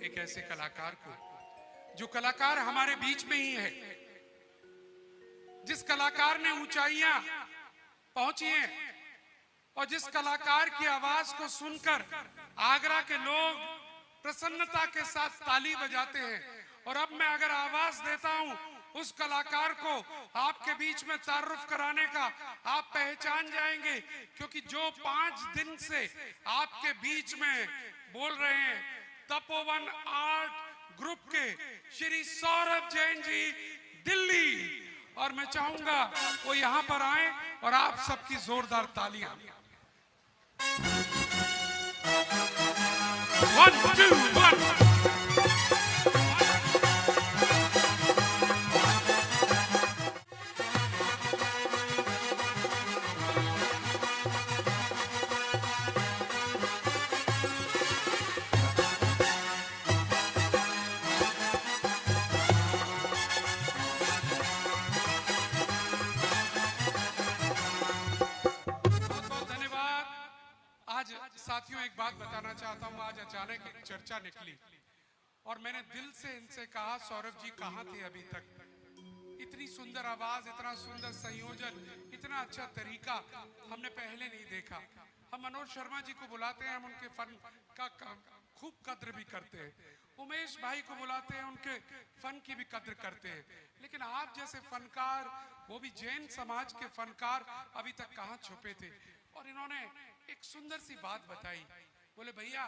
एक ऐसे कलाकार को, जो कलाकार हमारे बीच में ही है, जिस कलाकार ने ऊंचाइयां पहुंची हैं और जिस कलाकार की आवाज को सुनकर आगरा के लोग प्रसन्नता के साथ ताली बजाते हैं। और अब मैं अगर आवाज देता हूं उस कलाकार को आपके बीच में तारुफ कराने का, आप पहचान जाएंगे, क्योंकि जो 5 दिन से आपके बीच में बोल रहे हैं तपोवन आर्ट ग्रुप के श्री सौरभ जैन जी, दिल्ली। और मैं चाहूंगा वो यहां पर आए और आप सबकी जोरदार तालियां। 1 2 1। साथियों, एक बात बताना चाहता हूं, आज अचानक एक चर्चा निकली और मैंने दिल से इनसे कहा, सौरभ जी कहां थे अभी तक? इतनी सुंदर आवाज, इतना सुंदर संयोजन, इतना अच्छा तरीका हमने पहले नहीं देखा। हम मनोज शर्मा जी को बुलाते हैं, हम उनके फन का खूब कद्र भी करते हैं। उमेश भाई को बुलाते हैं, उनके फन की भी कद्र करते हैं। लेकिन आप जैसे फनकार, वो भी जैन समाज के फनकार, अभी तक कहां छुपे थे? और इन्होंने एक सुंदर सी बात बताई। बोले भैया,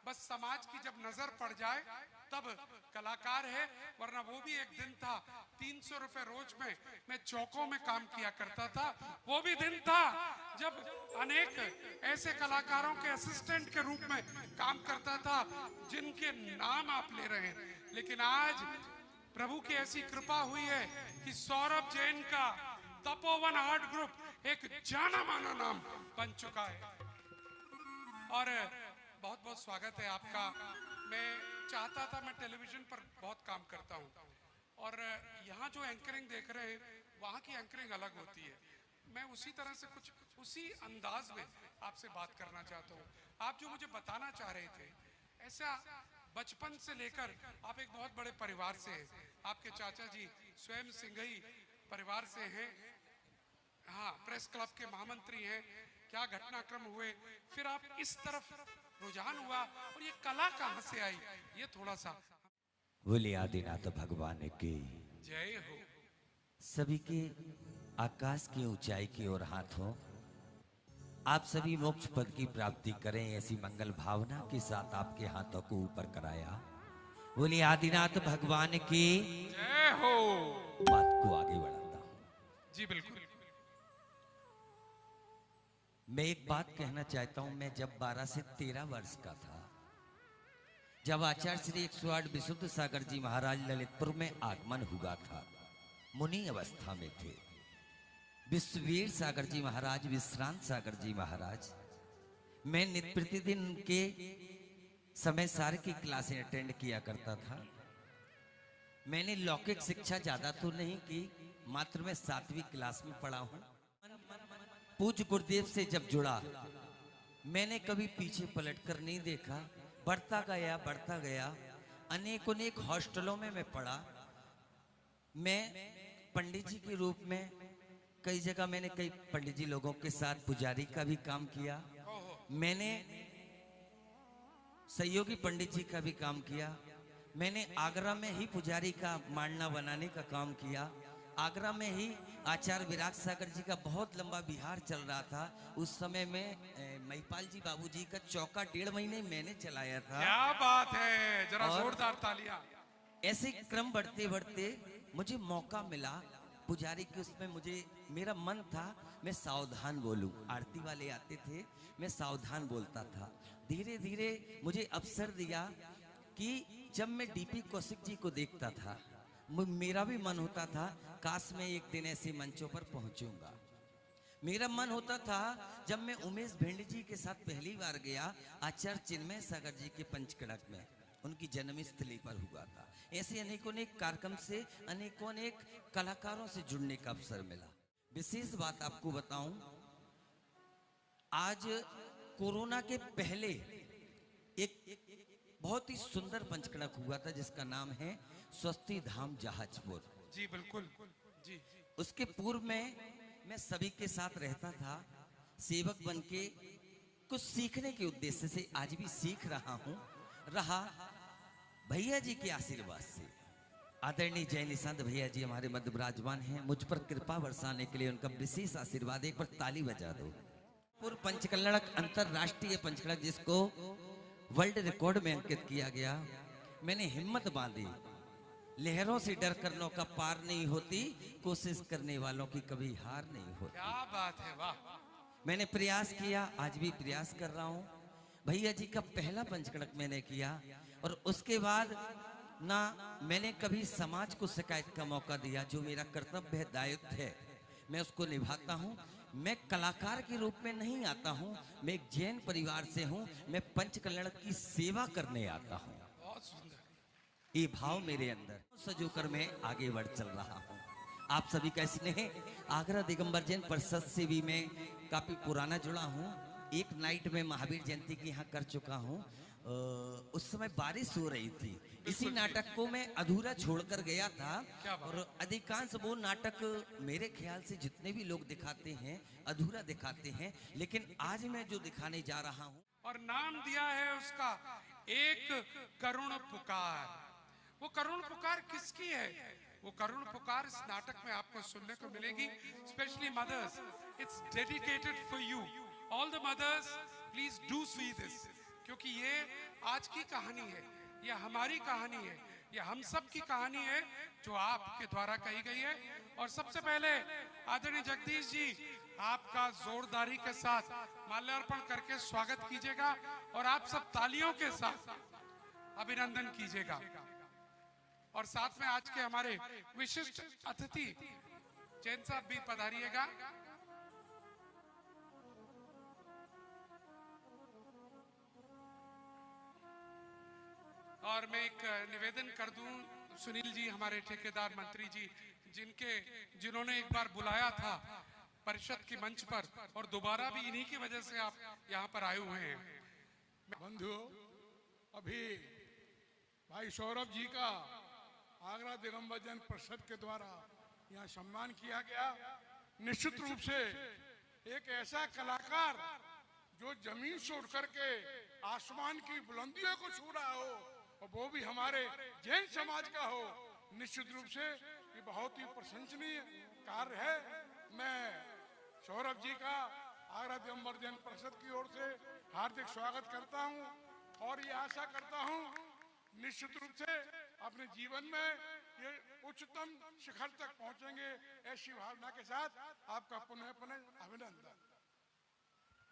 बस समाज की जब नजर पड़ जाए तब कलाकार है, वरना वो भी एक दिन था 300 रुपए रोज में मैं चौकों में काम किया करता था। वो भी दिन था जब अनेक ऐसे कलाकारों के असिस्टेंट के रूप में काम करता था जिनके नाम आप ले रहे हैं। लेकिन आज प्रभु की ऐसी कृपा हुई है कि सौरभ जैन का तपोवन आर्ट ग्रुप एक जाना माना नाम बन चुका है। और बहुत बहुत स्वागत है आपका। मैं चाहता था, मैं टेलीविजन पर बहुत काम करता हूं और यहाँ जो एंकरिंग देख रहे हैं वहाँ की एंकरिंग अलग होती है। मैं उसी तरह से कुछ उसी अंदाज में आपसे बात करना चाहता हूँ। आप जो मुझे बताना चाह रहे थे, ऐसा बचपन से लेकर आप एक बहुत बड़े परिवार से हैं। आपके चाचा जी स्वयं सिंघई परिवार से हैं, हाँ, प्रेस क्लब के महामंत्री हैं। क्या घटनाक्रम हुए, फिर आप इस तरफ रुझान हुआ और ये कला कहां से आई, ये थोड़ा सा। बोले आदिनाथ भगवान की जय हो। सभी के आकाश की ऊंचाई की ओर हाथ हो। आप सभी मोक्ष पद की प्राप्ति करें, ऐसी मंगल भावना के साथ आपके हाथों को ऊपर कराया। बोले आदिनाथ भगवान की जय हो। बात को आगे बढ़ाता हूं। जी बिल्कुल। मैं एक बात कहना चाहता हूं। मैं जब 12 से 13 वर्ष का था, जब आचार्य श्री 108 विशुद्ध सागर जी महाराज ललितपुर में आगमन हुआ था, मुनि अवस्था में थे। विश्ववीर सागर जी महाराज, विश्रांत सागर जी महाराज, मैं नित्य प्रतिदिन उनके समय सार की क्लासें अटेंड किया करता था। मैंने लौकिक शिक्षा ज्यादा तो नहीं की, मात्र मैं 7वीं क्लास में पढ़ा हूं। पूज्य गुरुदेव से जब जुड़ा, मैंने कभी पीछे पलटकर नहीं देखा। बढ़ता गया। अनेक हॉस्टलों में मैं पढ़ा। मैं पंडित जी के रूप में कई जगह मैंने कई पंडित जी लोगों के साथ पुजारी का भी काम किया। मैंने सहयोगी पंडित जी का भी काम किया। मैंने आगरा में ही पुजारी का मांडना बनाने का काम किया। आगरा में ही आचार्य विराग सागर जी का बहुत लंबा विहार चल रहा था। उस समय में महिपाल जी बाबूजी का चौका 1.5 महीने मैंने चलाया था। क्या बात है, जरा जोरदार तालियां। ऐसे क्रम बढ़ते बढ़ते मुझे मौका मिला पुजारी के उसमें। मुझे मेरा मन था मैं सावधान बोलूं। आरती वाले आते थे, मैं सावधान बोलता था। धीरे धीरे मुझे अवसर दिया कि जब मैं डीपी कौशिक जी को देखता था, मेरा भी मन होता था काश मैं एक दिन ऐसे मंचों पर पहुंचूंगा। मेरा मन होता था जब मैं उमेश भेंड जी के साथ पहली बार गया आचार्य चिन्मय सागर जी के पंचकड़क में, उनकी जन्मस्थली पर हुआ था। ऐसे अनेकों कार्यक्रम से अनेकों कलाकारों से जुड़ने का अवसर मिला। विशेष बात आपको बताऊं, आज कोरोना के पहले एक बहुत ही सुंदर पंचकड़क हुआ था जिसका नाम है स्वस्ति धाम जहाजपुर। जी बिल्कुल जी। उसके पूर्व में मैं सभी के साथ रहता था, सेवक बन के कुछ सीखने के उद्देश्य से आज भी सीख रहा हूं। रहा भैया जी के आशीर्वाद से, आदरणीय जय निशांत भैया जी हमारे मध्य विराजमान हैं, मुझ पर कृपा बरसाने के लिए उनका विशेष आशीर्वाद। एक बार ताली बजा दो। पूर्व पंचकल्लड़क अंतरराष्ट्रीय पंचकल्लड़क जिसको वर्ल्ड रिकॉर्ड में अंकित किया गया। मैंने हिम्मत बांधी, लहरों से डर कर नौका पार नहीं होती, कोशिश करने वालों की कभी हार नहीं होती। क्या बात है, वाह। मैंने प्रयास किया, आज भी प्रयास कर रहा हूं। भैया जी का पहला पंचकड़क मैंने किया और उसके बाद ना मैंने कभी समाज को शिकायत का मौका दिया। जो मेरा कर्तव्य है, दायित्व है, मैं उसको निभाता हूं। मैं कलाकार के रूप में नहीं आता हूं, मैं एक जैन परिवार से हूं, मैं पंचकल्लड़क की सेवा करने आता हूं। बहुत सुंदर। ये भाव मेरे अंदर सजोकर मैं आगे बढ़ चल रहा हूं। आप सभी का स्नेह, आगरा दिगंबर जैन परिषद से भी मैं काफी पुराना जुड़ा हूं। एक नाइट में महावीर जयंती की यहाँ कर चुका हूं। उस समय बारिश हो रही थी, इसी नाटक को मैं अधूरा छोड़कर गया था। और अधिकांश वो नाटक मेरे ख्याल से जितने भी लोग दिखाते हैं अधूरा दिखाते हैं, लेकिन आज मैं जो दिखाने जा रहा हूं और नाम दिया है उसका एक करुण पुकार। वो करुण पुकार किसकी है? वो करुण पुकार इस नाटक में आपको सुनने को मिलेगी। Specially mothers, it's dedicated for you. All the mothers please do see this, क्योंकि ये आज की कहानी है, ये हमारी कहानी है, ये हम सब की कहानी है जो आपके द्वारा कही गई है। और सबसे पहले आदरणीय जगदीश जी, आपका जोरदारी के साथ माल्यार्पण करके स्वागत कीजिएगा और आप सब तालियों के साथ अभिनंदन कीजिएगा। और साथ में आज के हमारे विशिष्ट अतिथि जैन साहब भी पधारिएगा। और मैं एक निवेदन कर दूं, सुनील जी हमारे ठेकेदार मंत्री जी, जिन्होंने एक बार बुलाया था परिषद के मंच पर और दोबारा भी इन्हीं की वजह से आप यहाँ पर आए हुए हैं। बंधु, अभी भाई सौरभ जी का आगरा दिगंबर जैन परिषद के द्वारा यहाँ सम्मान किया गया। निश्चित रूप से एक ऐसा कलाकार जो जमीन से उठ करके आसमान की बुलंदियों को छू रहा हो और वो भी हमारे जैन समाज का हो, निश्चित रूप से ये बहुत ही प्रशंसनीय कार्य है। मैं सौरभ जी का आगरा दिगंबर जैन परिषद की ओर से हार्दिक स्वागत करता हूं और ये आशा करता हूं निश्चित रूप से अपने जीवन में ये उच्चतम शिखर तक पहुंचेंगे। ऐसी भावना के साथ आपका पुनः पुनः अभिनंदन।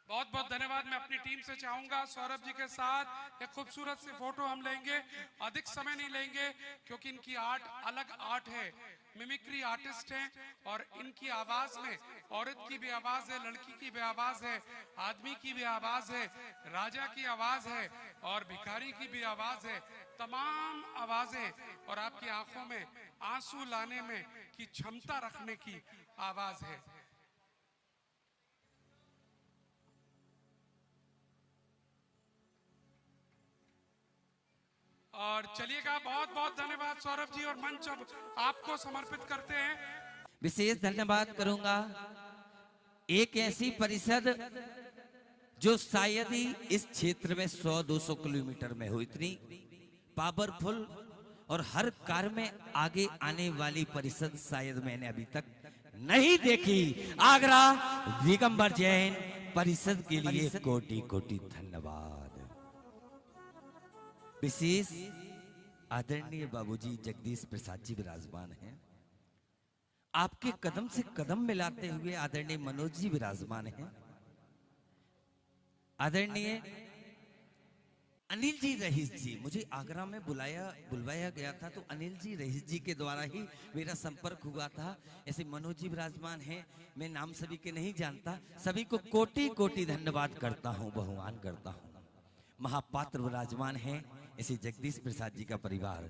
बहुत बहुत धन्यवाद। मैं अपनी टीम से चाहूंगा सौरभ जी के साथ एक खूबसूरत सी फोटो हम लेंगे। अधिक समय नहीं लेंगे क्योंकि इनकी आर्ट अलग आर्ट है, मिमिक्री आर्टिस्ट हैं और इनकी आवाज में औरत की भी आवाज है, लड़की की भी आवाज है, आदमी की भी आवाज है, राजा की आवाज है और भिखारी की भी आवाज है। तमाम आवाजें और आपकी आंखों में आंसू लाने में की क्षमता रखने की आवाज है। और चलिएगा, बहुत बहुत धन्यवाद सौरभ जी और मंच अब आपको समर्पित करते हैं। विशेष धन्यवाद करूंगा एक ऐसी परिषद जो शायद ही इस क्षेत्र में 100-200 किलोमीटर में हो, इतनी पावरफुल और हर कार्य में आगे आने वाली परिषद शायद मैंने अभी तक नहीं देखी। आगरा दिगंबर जैन परिषद के लिए कोटि कोटि धन्यवाद। विशेष आदरणीय बाबूजी जगदीश प्रसाद जी विराजमान हैं। आपके कदम से कदम मिलाते हुए आदरणीय मनोज जी विराजमान हैं। आदरणीय अनिल जी रहीस जी, मुझे आगरा में बुलवाया गया था तो अनिल जी रहीस जी के द्वारा ही मेरा संपर्क हुआ था। ऐसे मनोज जी विराजमान हैं, मैं नाम सभी के नहीं जानता, सभी को कोटि कोटि धन्यवाद करता हूं, बहुमान करता हूं। महापात्र विराजमान हैं ऐसे जगदीश प्रसाद जी का परिवार।